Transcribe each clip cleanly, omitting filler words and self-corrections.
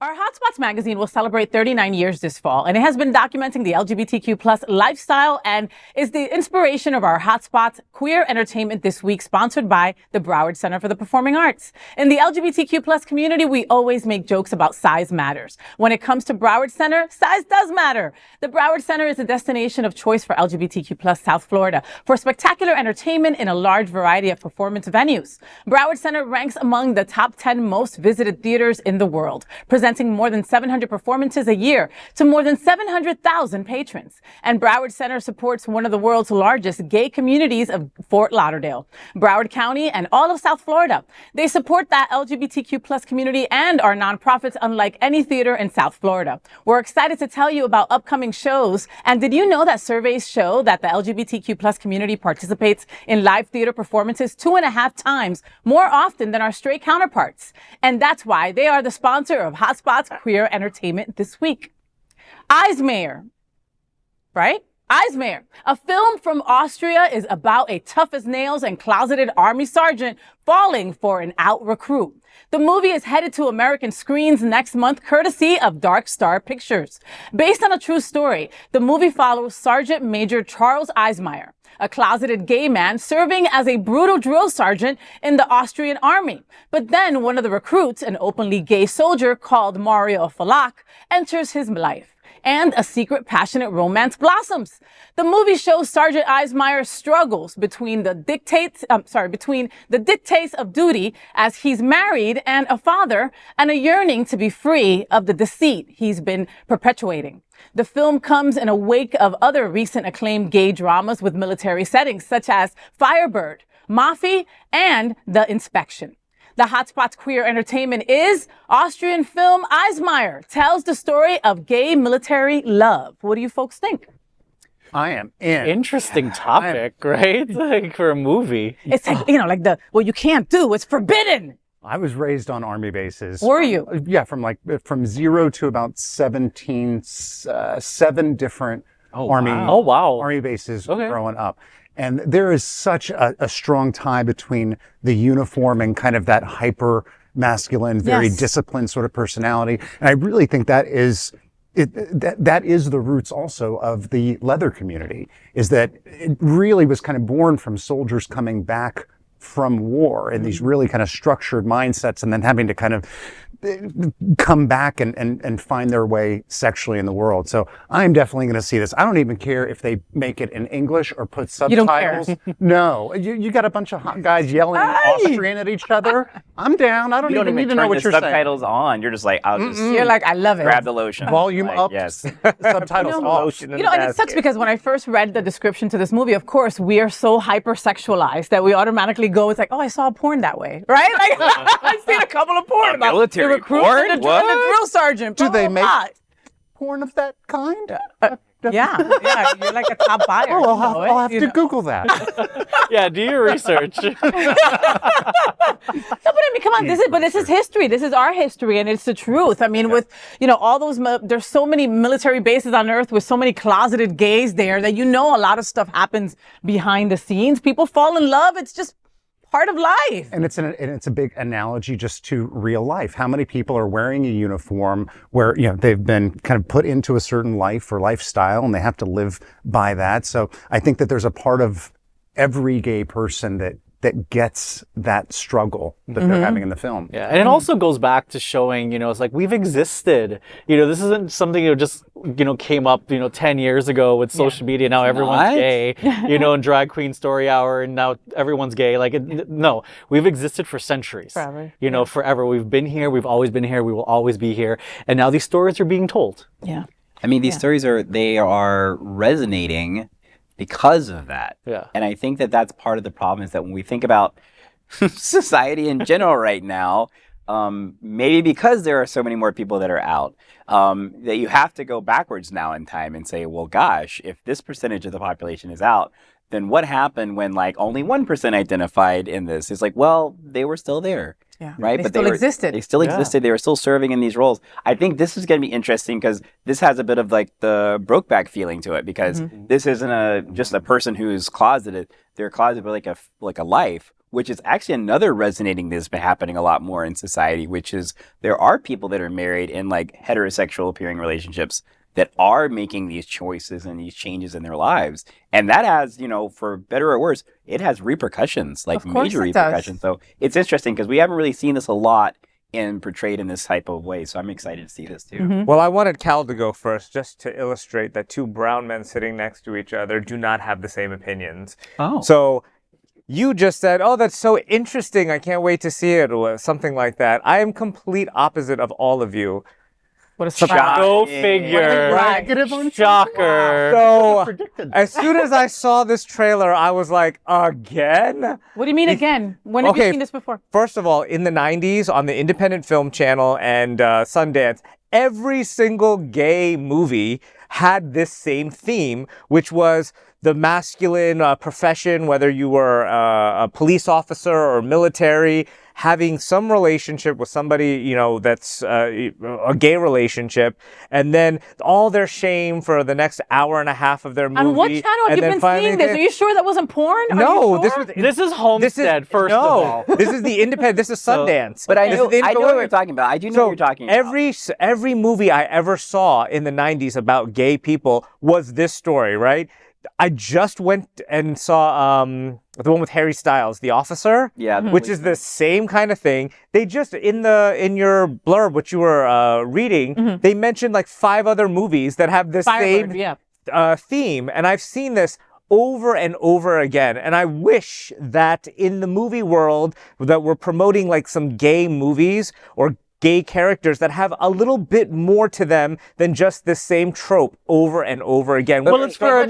Our Hotspots magazine will celebrate 39 years this fall, and it has been documenting the LGBTQ plus lifestyle and is the inspiration of our Hotspots Queer Entertainment this week, sponsored by the Broward Center for the Performing Arts. In the LGBTQ plus community, we always make jokes about size matters. When it comes to Broward Center, size does matter. The Broward Center is a destination of choice for LGBTQ plus South Florida for spectacular entertainment in a large variety of performance venues. Broward Center ranks among the top 10 most visited theaters in the world, presenting more than 700 performances a year to more than 700,000 patrons. And Broward Center supports one of the world's largest gay communities of Fort Lauderdale, Broward County, and all of South Florida. They support that LGBTQ plus community and are nonprofits unlike any theater in South Florida. We're excited to tell you about upcoming shows. And did you know that surveys show that the LGBTQ plus community participates in live theater performances 2.5 times more often than our straight counterparts? And that's why they are the sponsor of Hotspots Queer Entertainment this week. Eismayer, right? Eismayer, a film from Austria, is about a tough as nails and closeted army sergeant falling for an out recruit. The movie is headed to American screens next month, courtesy of Dark Star Pictures. Based on a true story, the movie follows Sergeant Major Charles Eismayer, a closeted gay man serving as a brutal drill sergeant in the Austrian Army. But then one of the recruits, an openly gay soldier called Mario Falak, enters his life, and a secret passionate romance blossoms. The movie shows Sergeant Eismayer's struggles between the dictates of duty as he's married and a father, and a yearning to be free of the deceit he's been perpetuating. The film comes in a wake of other recent acclaimed gay dramas with military settings, such as Firebird, Moffie, and The Inspection. The Hotspots Queer Entertainment is Austrian film Eismayer tells the story of gay military love. What do you folks think? I am in. Interesting topic, right? Like for a movie. It's like, like what you can't do, it's forbidden. I was raised on army bases. Were you? Yeah, from 0 to about 17, 7 different army bases growing up. And there is such a strong tie between the uniform and kind of that hyper masculine, very disciplined sort of personality. And I really think that is the roots also of the leather community, is that it really was kind of born from soldiers coming back from war and these really kind of structured mindsets, and then having to kind of come back and find their way sexually in the world. So I'm definitely going to see this. I don't even care if they make it in English or put subtitles. You don't care. No, you got a bunch of hot guys yelling Austrian at each other. I'm down. I don't even need to know what you're saying. Subtitles on. You're just like, I'll just. You're like, I love it. Grab the lotion. Volume up. Yes. Subtitles off. And it sucks because when I first read the description to this movie, of course, we are so hypersexualized that we automatically go, it's like, oh, I saw porn that way, right? Like, I've seen a couple of porn about military the recruit porn? and the drill sergeant. Do they make porn of that kind? Yeah, you're like a top buyer. Oh, I'll have to Google that. Yeah, do your research. No, but I mean, come on, this is history. This is our history, and it's the truth. I mean, with, all those, there's so many military bases on Earth with so many closeted gays there that a lot of stuff happens behind the scenes. People fall in love. It's just part of life. And it's a big analogy just to real life. How many people are wearing a uniform where, they've been kind of put into a certain life or lifestyle and they have to live by that. So I think that there's a part of every gay person that gets that struggle that they're having in the film. Yeah, and it also goes back to showing, it's like we've existed. This isn't something that just, came up, 10 years ago with social media. Now everyone's gay, and drag queen story hour, and now everyone's gay. Like, no, we've existed for centuries. Forever. Forever. We've been here. We've always been here. We will always be here. And now these stories are being told. Yeah. I mean, these stories are resonating because of that. Yeah. And I think that that's part of the problem, is that when we think about society in general right now, maybe because there are so many more people that are out, that you have to go backwards now in time and say, well, gosh, if this percentage of the population is out, then what happened when only 1% identified in this? It's like, well, they were still there. Yeah. Right. They still existed. They still existed. They were still serving in these roles. I think this is going to be interesting because this has a bit of the Brokeback feeling to it, because this isn't just a person who's closeted. They're closeted with like a life which is actually another resonating that's been happening a lot more in society, which is there are people that are married in like heterosexual appearing relationships that are making these choices and these changes in their lives. And that has, you know, for better or worse, it has repercussions, like major repercussions. So it's interesting because we haven't really seen this a lot and portrayed in this type of way. So I'm excited to see this too. Well, I wanted Cal to go first just to illustrate that two brown men sitting next to each other do not have the same opinions. Oh. So you just said, oh, that's so interesting. I can't wait to see it, or something like that. I am complete opposite of all of you. What a surprise. Go figure. Shocker. So as soon as I saw this trailer, I was like, again? What do you mean again? When have you seen this before? First of all, in the 90s on the Independent Film Channel and Sundance, every single gay movie had this same theme, which was the masculine profession, whether you were a police officer or military, having some relationship with somebody, you know, that's a gay relationship, and then all their shame for the next hour and a half of their movie. On what channel have you been seeing this? Are you sure that wasn't porn? No, sure? This is Homestead, first of all. This is the Independent, this is Sundance. But I know what you're talking about. I do know what you're talking about. Every movie I ever saw in the 90s about gay people was this story, right? I just went and saw the one with Harry Styles, The Officer, which is the same kind of thing. They just in your blurb, which you were reading, they mentioned like 5 other movies that have this Firebird, same theme, and I've seen this over and over again. And I wish that in the movie world that we're promoting like some gay movies or gay characters that have a little bit more to them than just this same trope over and over again. Well, it's for a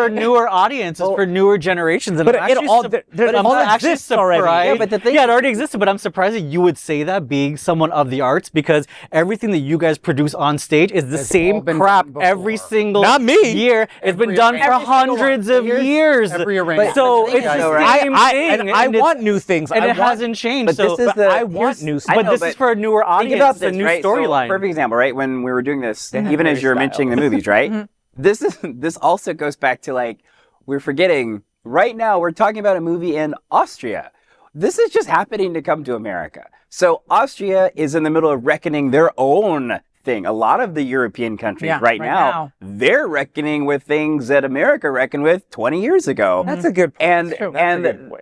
newer audience. It's for newer generations. And but I'm actually surprised. Already. Yeah, but the thing it already existed, but I'm surprised that you would say that being someone of the arts, because everything that you guys produce on stage is the same crap every single year. It's been done for hundreds of years. So it's the same thing. And I want new things. And it hasn't changed. But I want new stuff. But this is for a newer audience, a new storyline. So, perfect example, right? When we were doing this, even as you were mentioning the movies, right? This also goes back to like, we're forgetting, right now we're talking about a movie in Austria. This is just happening to come to America. So Austria is in the middle of reckoning their own thing. A lot of the European countries right now, they're reckoning with things that America reckoned with 20 years ago. That's a good point.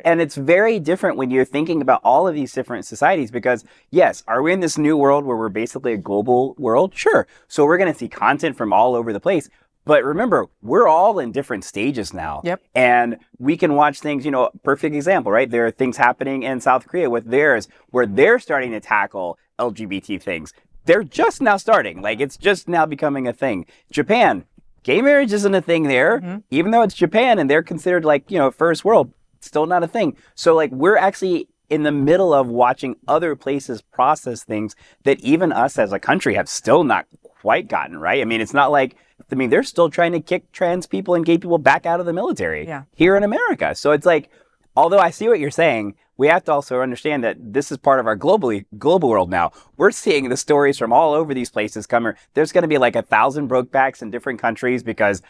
And it's very different when you're thinking about all of these different societies, because yes, are we in this new world where we're basically a global world? Sure. So we're going to see content from all over the place. But remember, we're all in different stages now. And we can watch things, you know, perfect example, right? There are things happening in South Korea with theirs where they're starting to tackle LGBT things. They're just now starting. Like, it's just now becoming a thing. Japan, gay marriage isn't a thing there. Even though it's Japan and they're considered like, you know, first world, still not a thing. So like, we're actually in the middle of watching other places process things that even us as a country have still not quite gotten, right? I mean, it's not like, I mean, they're still trying to kick trans people and gay people back out of the military here in America. So it's like, although I see what you're saying, we have to also understand that this is part of our global world now. We're seeing the stories from all over these places coming. There's going to be like 1,000 Brokebacks in different countries because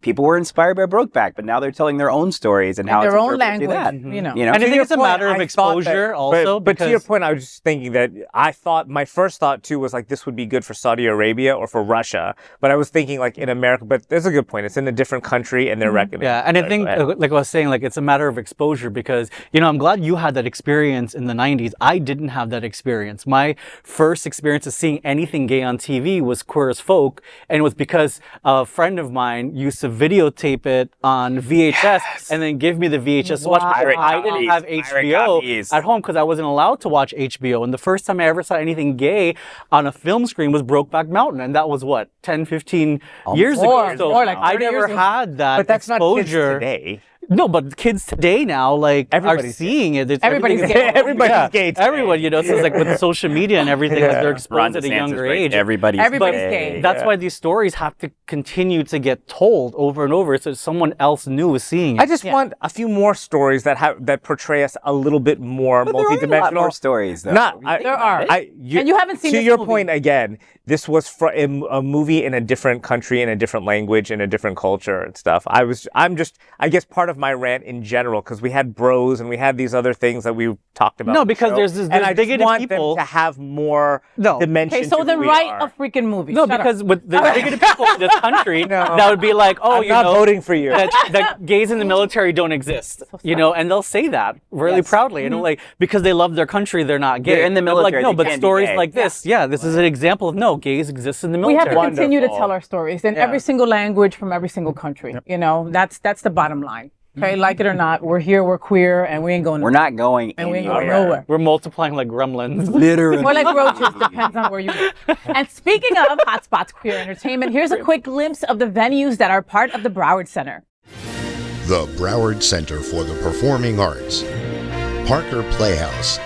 people were inspired by Brokeback, but now they're telling their own stories and how their it's own language. that. You know. And I think it's a matter of exposure also. But to your point, I was just thinking that I thought, my first thought too was like, this would be good for Saudi Arabia or for Russia. But I was thinking like in America, but there's a good point. It's in a different country and they're reckoning. Yeah, and I think, like I was saying, like it's a matter of exposure because, you know, I'm glad you had that experience in the 90s. I didn't have that experience. My first experience of seeing anything gay on TV was Queer as Folk. And it was because a friend of mine used to videotape it on VHS and then give me the VHS to watch. I didn't have HBO at home because I wasn't allowed to watch HBO. And the first time I ever saw anything gay on a film screen was Brokeback Mountain. And that was what, 10, 15 years ago. So I never had that But that's exposure. not kids today. No, but kids today now, like, are seeing it. Everybody's gay. Everybody's gay today. Everyone, you know, so it's like with social media and everything, like they're exposed at a younger age. Everybody's gay. That's why these stories have to continue to get told over and over so someone else new is seeing it. I just want a few more stories that portray us a little bit more multidimensional. There are a lot more stories, though. There are. And you haven't seen to this your movie. point again, this was a movie in a different country, in a different language, in a different culture and stuff. I guess part of of my rant in general because we had bros and we had these other things that we talked about. No, because there's and I just bigoted want people them to have more dimension. Okay, so to then who we write are. a freaking movie. No, Shut because up. with the bigoted people in this country, that would be like, oh, I'm not voting for you. that gays in the military don't exist, and they'll say that really proudly, like because they love their country, they're not gay. They're in the military, no, they but can't be stories gay. like this, this is an example of no, gays exist in the We military. have to continue to tell our stories in every single language from every single country. You know, that's the bottom line. Okay, like it or not, we're here, we're queer, and we ain't going We're not going and we ain't anywhere. going nowhere. We're multiplying like gremlins. Literally. Or like roaches, depends on where you live. And speaking of hotspots queer entertainment, here's a quick glimpse of the venues that are part of the Broward Center. The Broward Center for the Performing Arts, Parker Playhouse,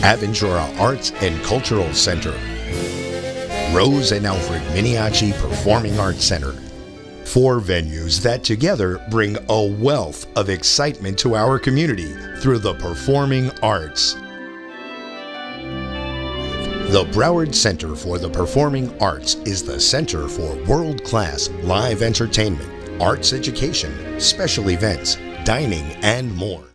Aventura Arts and Cultural Center, Rose and Alfred Miniaci Performing Arts Center. 4 venues that together bring a wealth of excitement to our community through the performing arts. The Broward Center for the Performing Arts is the center for world-class live entertainment, arts education, special events, dining, and more.